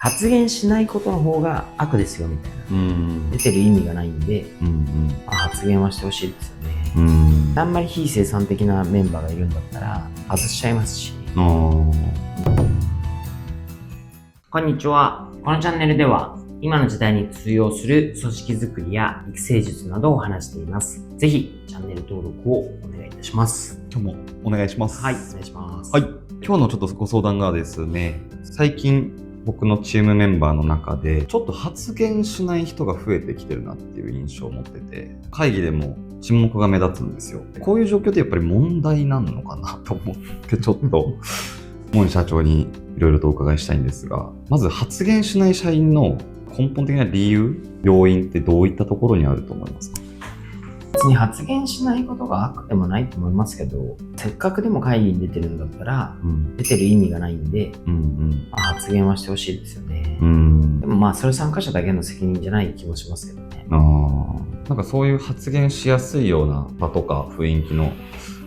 発言しないことの方が悪ですよみたいな、出てる意味がないんで、発言はしてほしいですよね。あんまり非生産的なメンバーがいるんだったら外しちゃいますし。こんにちは。このチャンネルでは今の時代に通用する組織づくりや育成術などを話しています。ぜひチャンネル登録をお願いいたします。今日もお願いします。はい、お願いします。はい。今日のちょっとご相談がですね、最近僕のチームメンバーの中でちょっと発言しない人が増えてきてるなっていう印象を持ってて、会議でも沈黙が目立つんですよ。こういう状況ってやっぱり問題なのかなと思ってちょっと森社長にいろいろとお伺いしたいんですが、まず発言しない社員の根本的な理由、要因ってどういったところにあると思いますか？別に発言しないことが悪でもないと思いますけど、せっかくでも会議に出てるんだったら、出てる意味がないんで、発言はしてほしいですよね。でもそれ参加者だけの責任じゃない気もしますけどね。なんかそういう発言しやすいような場とか雰囲気の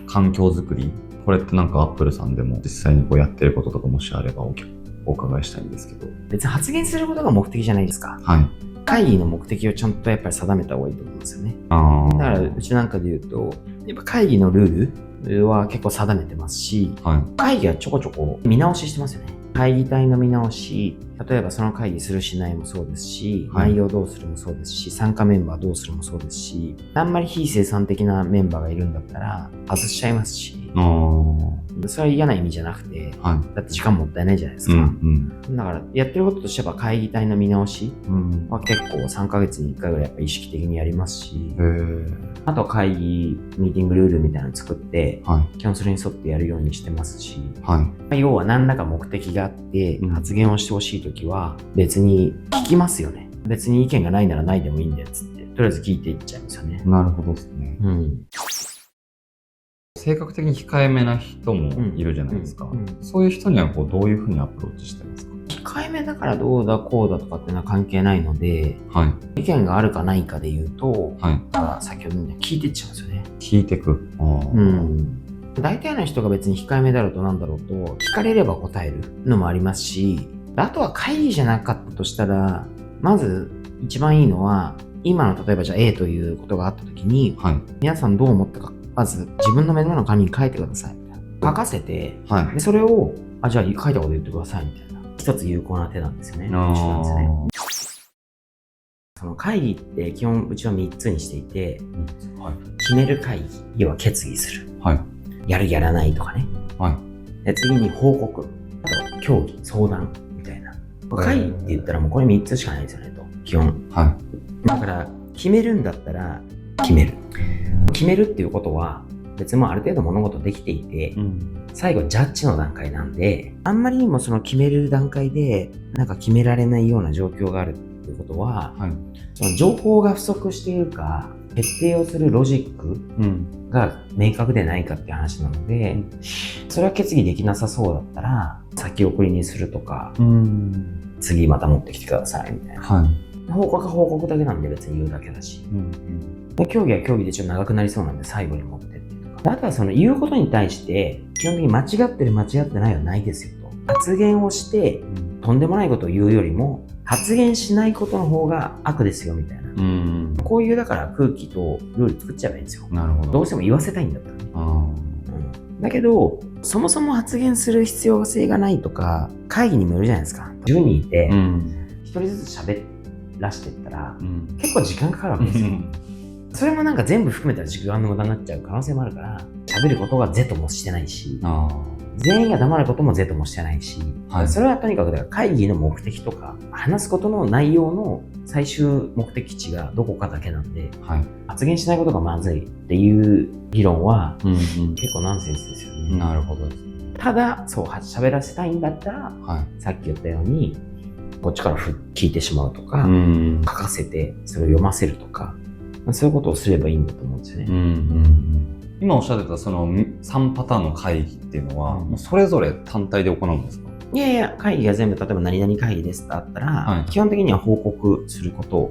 環境づくり、これってなんかアップルさんでも実際にこうやってることとかもしあればお伺いしたいんですけど。別に発言することが目的じゃないですか。はい。会議の目的をちゃんとやっぱり定めた方がいいと思うんですよね。だからうちなんかで言うと、やっぱ会議のルールは結構定めてますし、会議はちょこちょこ見直ししてますよね。会議体の見直し、例えばその会議するしないもそうですし、内容どうするもそうですし、参加メンバーどうするもそうですし、あんまり非生産的なメンバーがいるんだったら外しちゃいますし、それは嫌な意味じゃなくて、だって時間もったいないじゃないですか。だからやってることとしては会議体の見直しは結構3ヶ月に1回ぐらいやっぱ意識的にやりますし、あとは会議ミーティングルールみたいなの作って、基本それに沿ってやるようにしてますし、要は何らか目的があって発言をしてほしいときは別に聞きますよね。別に意見がないならないでもいいんだよっつって、とりあえず聞いていっちゃいますよね。なるほどですね。性格的に控えめな人もいるじゃないですか。そういう人にはこうどういうふうにアプローチしてますか？控えめだからどうだこうだとかっていうのは関係ないので、意見があるかないかで言うと、先ほどの聞いていっちゃうんですよね。聞いてく。大体の人が別に控えめだろうとなんだろうと聞かれれば答えるのもありますし、あとは会議じゃなかったとしたら、まず一番いいのは今の例えばじゃあ A ということがあった時に、皆さんどう思ったかまず自分の目の前の紙に書いてくださいみたいな。書かせて、でそれをじゃあ書いたこと言ってくださいみたいな。一つ有効な手なんですよね。その会議って基本うちは3つにしていて、決める会議、要は決議する。やるやらないとかね。で次に報告、あと協議、相談みたいな。会議って言ったらもうこれ3つしかないですよねと、基本。だから決めるんだったら決める。決めるっていうことは別にもうある程度物事できていて、最後ジャッジの段階なんで、あんまりにもその決める段階でなんか決められないような状況があるっていうことは、その情報が不足しているか決定をするロジックが明確でないかって話なので、それは決議できなさそうだったら先送りにするとか、次また持ってきてくださいみたいな、報告は報告だけなんで別に言うだけだし、競技は競技でちょっと長くなりそうなんで最後に持ってってとか、あとはその言うことに対して基本的に間違ってる間違ってないはないですよと。発言をしてとんでもないことを言うよりも発言しないことの方が悪ですよみたいな、こういうだから空気とルール作っちゃえばいいんですよ。どうしても言わせたいんだったらね。だけどそもそも発言する必要性がないとか、会議にもよるじゃないですか。10人いて1人ずつ喋らしてったら結構時間かかるわけですよ。それもなんか全部含めたら時間の無駄になっちゃう可能性もあるから、喋ることが是ともしてないし、全員が黙ることも是ともしてないし、それはとにかくだから会議の目的とか話すことの内容の最終目的地がどこかだけなんで、発言しないことがまずいっていう議論は結構ナンセンスですよね。なるほど。ただそう喋らせたいんだったら、さっき言ったようにこっちから聞いてしまうとか、書かせてそれを読ませるとか、そういうことをすればいいんだと思うんですよね。今おっしゃってたその3パターンの会議っていうのは、もうそれぞれ単体で行うんですか？いやいや、会議が全部例えば何々会議ですってあったら、基本的には報告すること、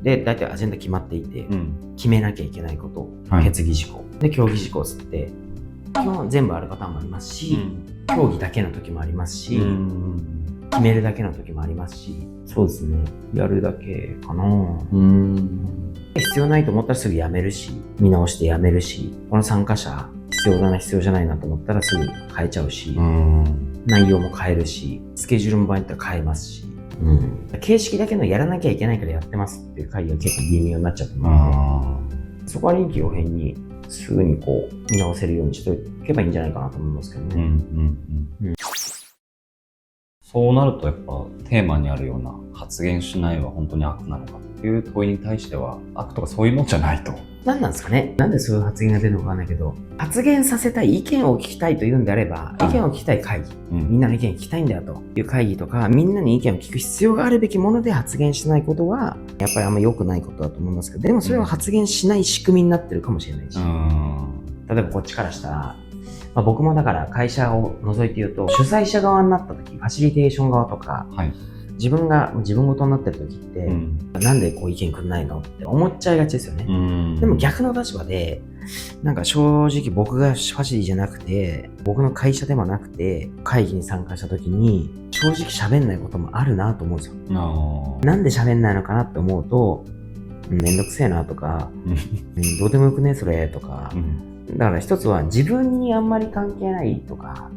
で大体アジェンダ決まっていて、決めなきゃいけないこと、決議事項で協議事項つって基本全部あるパターンもありますし、協議だけの時もありますし、決めるだけの時もありますし、そうですね。やるだけかな。必要ないと思ったらすぐやめるし、見直してやめるし、この参加者、必要だな、必要じゃないなと思ったらすぐ変えちゃうし、内容も変えるし、スケジュールも場合によっては変えますし、形式だけのやらなきゃいけないからやってますっていう会議が結構微妙になっちゃったので、そこは臨機応変にすぐにこう見直せるようにしておけばいいんじゃないかなと思いますけどね。そうなるとやっぱテーマにあるような発言しないは本当に悪なのかっていう問いに対しては、悪とかそういうのじゃないと。何なんですかね。なんでそういう発言が出るのかわかんないけど、発言させたい、意見を聞きたいというんであれば、意見を聞きたい会議、みんなの意見を聞きたいんだよという会議とか、みんなに意見を聞く必要があるべきもので発言しないことは、やっぱりあんま良くないことだと思いますけど、でもそれは発言しない仕組みになってるかもしれないし、例えばこっちからしたら、僕もだから会社を除いて言うと、主催者側になった時、ファシリテーション側とか、自分事になってる時って、なんでこう意見くんないのって思っちゃいがちですよね。でも逆の立場で、なんか正直僕がファシリじゃなくて、僕の会社でもなくて、会議に参加した時に、正直喋んないこともあるなと思うんですよ。なんで喋んないのかなって思うと、めんどくせえなとか、どうでもよくねそれとか、だから一つは自分にあんまり関係ないとか、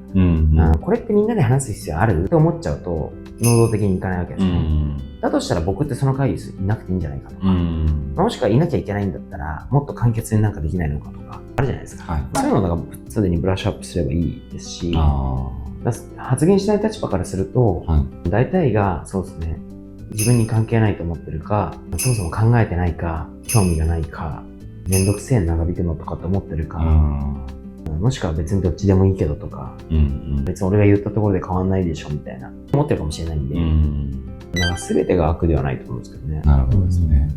これってみんなで話す必要あるって思っちゃうと、能動的にいかないわけですね。だとしたら僕ってその会議いなくていいんじゃないかとか、もしくはいなきゃいけないんだったら、もっと簡潔になんかできないのかとか、あるじゃないですか。そういうのがすでにブラッシュアップすればいいですし、発言しない立場からすると、大体がそうですね、自分に関係ないと思ってるか、そもそも考えてないか、興味がないか、めんどくせえ長引くのとかって思ってるか、もしくは別にどっちでもいいけどとか、別に俺が言ったところで変わんないでしょみたいな思ってるかもしれないんで、なんか全てが悪ではないと思うんですけどね。なるほどですね。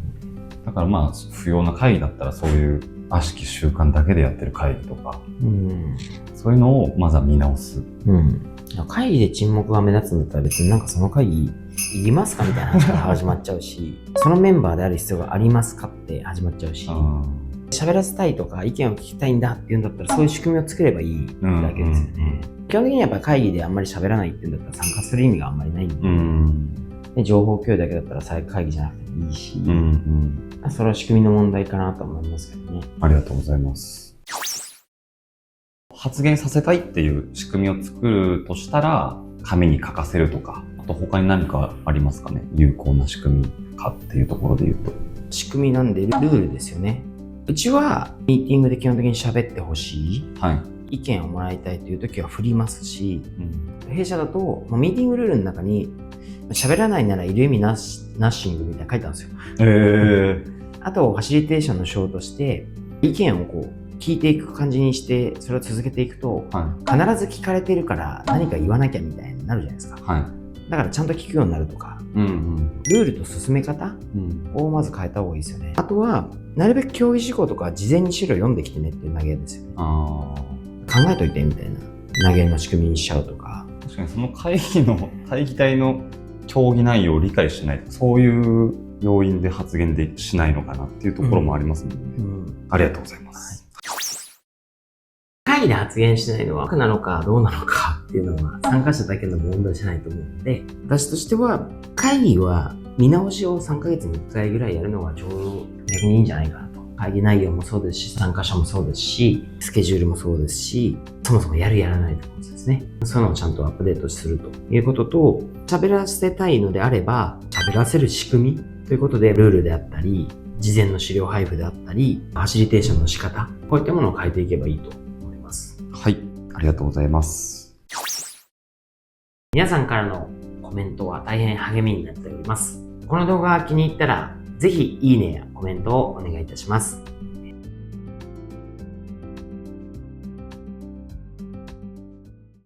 だからまあ不要な会議だったらそういう悪しき習慣だけでやってる会議とか、そういうのをまずは見直す。会議で沈黙が目立つんだったら別になんかその会議いりますかみたいな話が始まっちゃうし、そのメンバーである必要がありますかって始まっちゃうし、喋らせたいとか意見を聞きたいんだって言うんだったらそういう仕組みを作ればいいだけですよね。基本的にやっぱり会議であんまり喋らないって言うんだったら参加する意味があんまりないんで、情報共有だけだったら会議じゃなくてもいいし、それは仕組みの問題かなと思いますけどね。ありがとうございます。発言させたいっていう仕組みを作るとしたら、紙に書かせるとか、あと他に何かありますかね、有効な仕組みかっていうところで言うと。仕組みなんでルールですよね。うちはミーティングで基本的に喋ってほしい、意見をもらいたいという時は振りますし、弊社だとミーティングルールの中に喋らないならいる意味ナッシングみたいな書いてあるんですよ。あとファシリテーションの手法として意見をこう聞いていく感じにしてそれを続けていくと、必ず聞かれてるから何か言わなきゃみたいになるじゃないですか。だからちゃんと聞くようになるとか、ルールと進め方をまず変えた方がいいですよね。あとはなるべく協議事項とか事前に資料読んできてねっていう投げですよね。考えといてみたいな投げの仕組みにしちゃうとか。確かにその会議体の協議内容を理解しないと、そういう要因で発言でしないのかなっていうところもありますもんね。ありがとうございます。会議で発言しないのは悪なのかどうなのかっていうのは参加者だけの問題じゃないと思うので、私としては会議は見直しを3ヶ月に1回ぐらいやるのがちょうど逆にいいんじゃないかなと。会議内容もそうですし、参加者もそうですし、スケジュールもそうですし、そもそもやるやらないとことですね。そういうのをちゃんとアップデートするということと、喋らせたいのであれば、喋らせる仕組みということでルールであったり、事前の資料配布であったり、ファシリテーションの仕方、こういったものを変えていけばいいと思います。はい、ありがとうございます。皆さんからのコメントは大変励みになっております。この動画が気に入ったら、ぜひいいねやコメントをお願いいたします。